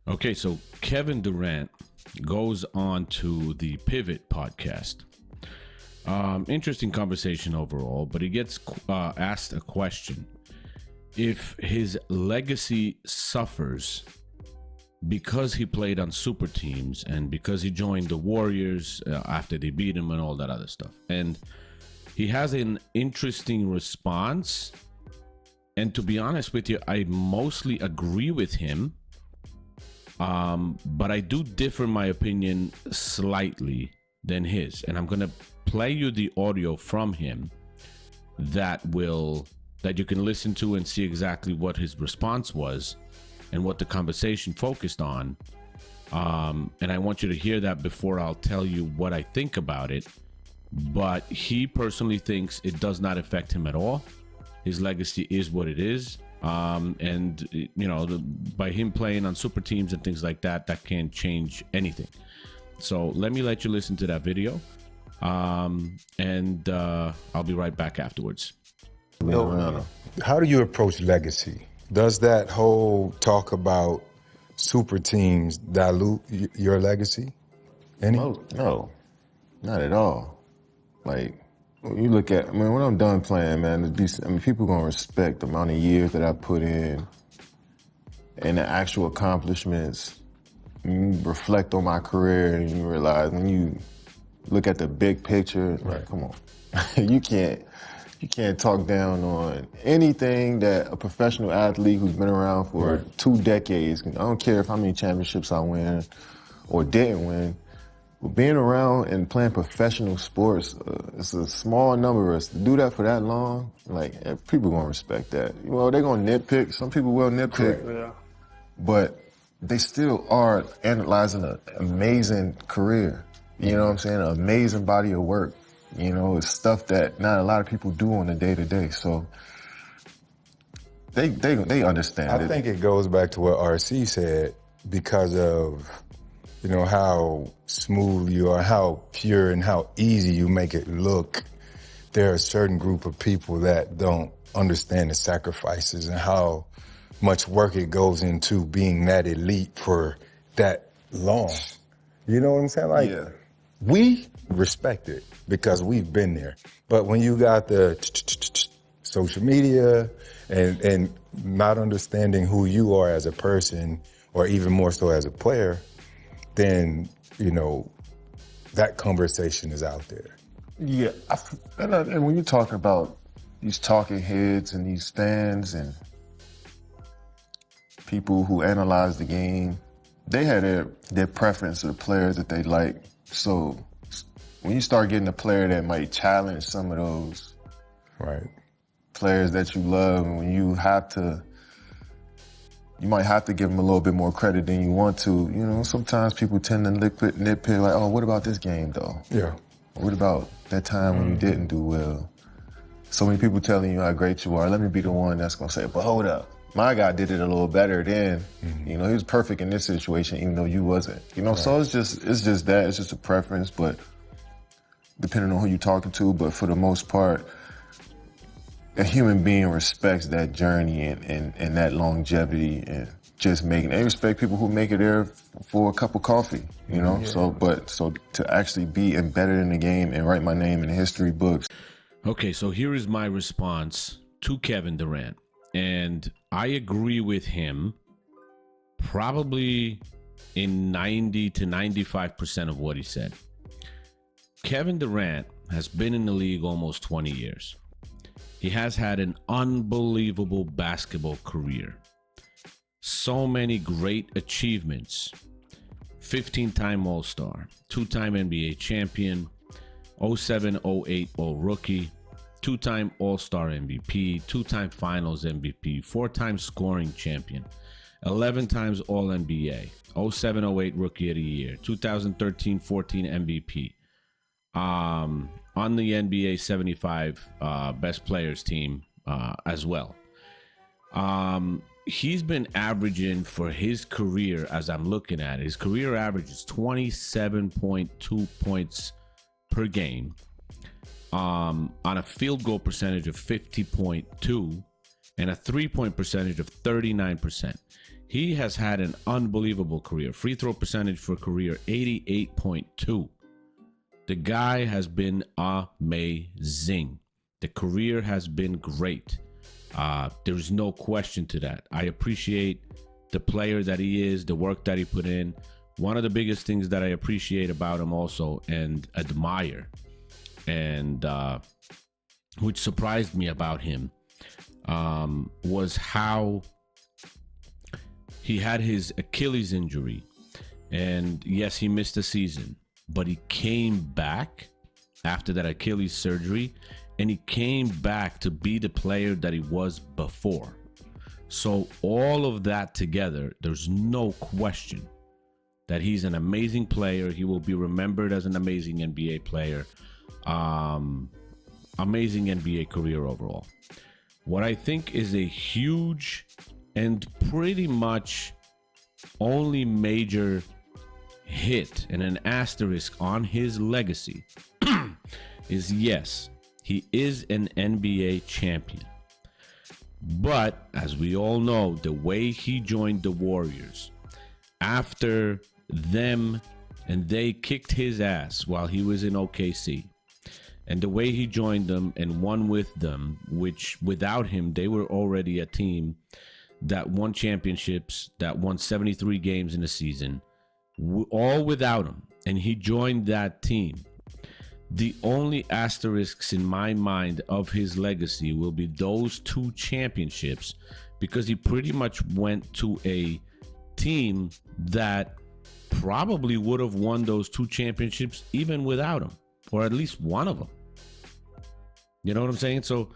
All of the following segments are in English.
Okay, so Kevin Durant goes on to the Pivot podcast. Interesting conversation overall, but he gets asked a question. If his legacy suffers because he played on super teams and because he joined the Warriors after they beat him and all that other stuff. And he has an interesting response. And to be honest with you, I mostly agree with him. But I do differ my opinion slightly than his. And I'm going to play you the audio from him that you can listen to and see exactly what his response was and what the conversation focused on. And I want you to hear that before I'll tell you what I think about it. But he personally thinks it does not affect him at all. His legacy is what it is. And you know, by him playing on super teams and things like that, that can't change anything. So let me let you listen to that video. And I'll be right back afterwards. How do you approach legacy? Does that whole talk about super teams dilute your legacy? Any? No, not at all. Like, when you look at, when I'm done playing, man, people gonna respect the amount of years that I put in and the actual accomplishments. When you reflect on my career and you realize, when you look at the big picture, like, come on, you can't talk down on anything that a professional athlete who's been around for 2 decades. I don't care how many championships I win or didn't win. But being around and playing professional sports, it's a small number of us. To do that for that long, like, people gonna respect that. Well, they're gonna nitpick. Some people will nitpick. Yeah. But they still are analyzing an amazing career. You know what I'm saying? An amazing body of work. You know, it's stuff that not a lot of people do on a day-to-day. So they understand it. I think it goes back to what RC said, because of, you know, how smooth you are, how pure and how easy you make it look. There are a certain group of people that don't understand the sacrifices and how much work it goes into being that elite for that long. You know what I'm saying? Like, we respect it because we've been there. But when you got the social media and not understanding who you are as a person, or even more so as a player, then, you know, that conversation is out there. Yeah, and when you talk about these talking heads and these fans and people who analyze the game, they had their preference of the players that they like. So when you start getting a player that might challenge some of those players that you love, and when you might have to give them a little bit more credit than you want to. You know, sometimes people tend to nitpick like, oh, what about this game though? Yeah. What about that time when you didn't do well? So many people telling you how great you are. Let me be the one that's gonna say, but hold up, my guy did it a little better then. You know, he was perfect in this situation, even though you wasn't. You know, so it's just that. It's just a preference, but depending on who you're talking to. But for the most part, a human being respects that journey and that longevity and just making. They respect people who make it there for a cup of coffee, you know. So to actually be embedded in the game and write my name in the history books. Okay, so here is my response to Kevin Durant, and I agree with him probably in 90 to 95% of what he said. Kevin Durant has been in the league almost 20 years. He has had an unbelievable basketball career. So many great achievements. 15-time All-Star, 2-time NBA champion, 07-08 All-Rookie, 2-time All-Star MVP, 2-time Finals MVP, 4-time scoring champion, 11 times All-NBA, 07-08 Rookie of the Year, 2013-14 MVP. On the NBA 75 best players team as well. He's been averaging for his career, as I'm looking at it, his career average is 27.2 points per game, on a field goal percentage of 50.2 and a 3-point percentage of 39%. He has had an unbelievable career. Free throw percentage for career 88.2. The guy has been amazing. The career has been great. There's no question to that. I appreciate the player that he is, the work that he put in. One of the biggest things that I appreciate about him also and admire, and which surprised me about him, was how he had his Achilles injury. And yes, he missed a season, but he came back after that Achilles surgery, and he came back to be the player that he was before. So all of that together, there's no question that he's an amazing player. He will be remembered as an amazing NBA player. Amazing NBA career overall. What I think is a huge and pretty much only major hit and an asterisk on his legacy is, yes, he is an NBA champion. But as we all know, the way he joined the Warriors after them and they kicked his ass while he was in OKC, and the way he joined them and won with them, which without him, they were already a team that won championships, that won 73 games in a season, all without him. And he joined that team. The only asterisks in my mind of his legacy will be those 2 championships, because he pretty much went to a team that probably would have won those 2 championships even without him, or at least one of them. You know what I'm saying? So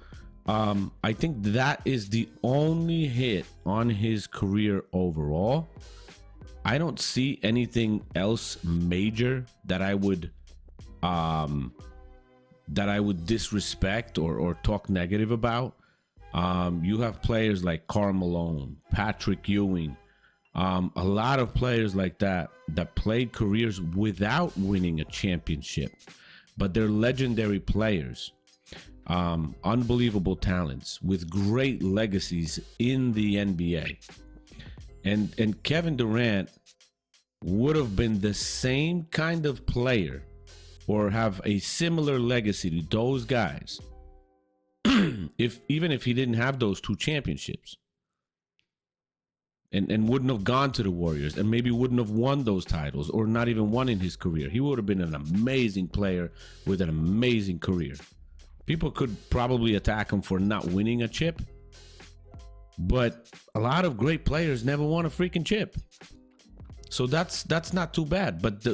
I think that is the only hit on his career overall. I don't see anything else major that I would disrespect or talk negative about. You have players like Karl Malone, Patrick Ewing, a lot of players like that played careers without winning a championship, but they're legendary players. Unbelievable talents with great legacies in the NBA. And Kevin Durant would have been the same kind of player or have a similar legacy to those guys even if he didn't have those 2 championships and wouldn't have gone to the Warriors and maybe wouldn't have won those titles or not even won in his career. He would have been an amazing player with an amazing career. People could probably attack him for not winning a chip, but a lot of great players never won a freaking chip. So that's not too bad. But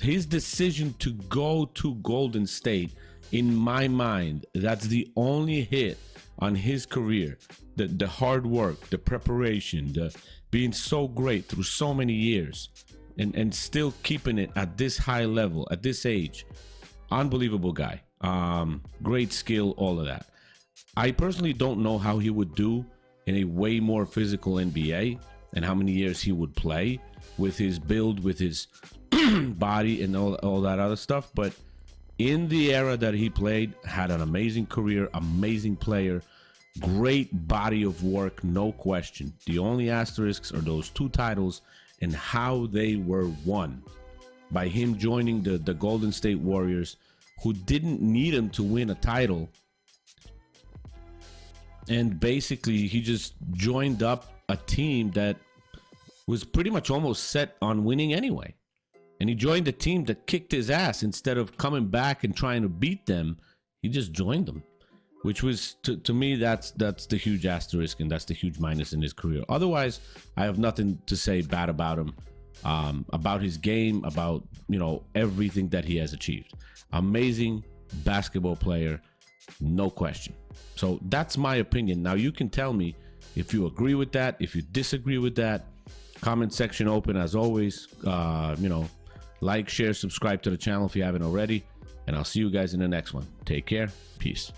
his decision to go to Golden State, in my mind, that's the only hit on his career. The hard work, the preparation, the being so great through so many years and still keeping it at this high level, at this age. Unbelievable guy. Great skill, all of that. I personally don't know how he would do in a way more physical NBA and how many years he would play with his build, with his body and all that other stuff. But in the era that he played, had an amazing career, amazing player, great body of work, no question. The only asterisks are those 2 titles and how they were won by him joining the Golden State Warriors, who didn't need him to win a title. And basically, he just joined up a team that was pretty much almost set on winning anyway. And he joined a team that kicked his ass. Instead of coming back and trying to beat them, he just joined them, which was, to me, that's the huge asterisk, and that's the huge minus in his career. Otherwise, I have nothing to say bad about him, about his game, about, everything that he has achieved. Amazing basketball player, no question. So that's my opinion. Now you can tell me if you agree with that, if you disagree with that. Comment section open as always. Like, share, subscribe to the channel if you haven't already, and I'll see you guys in the next one. Take care. Peace.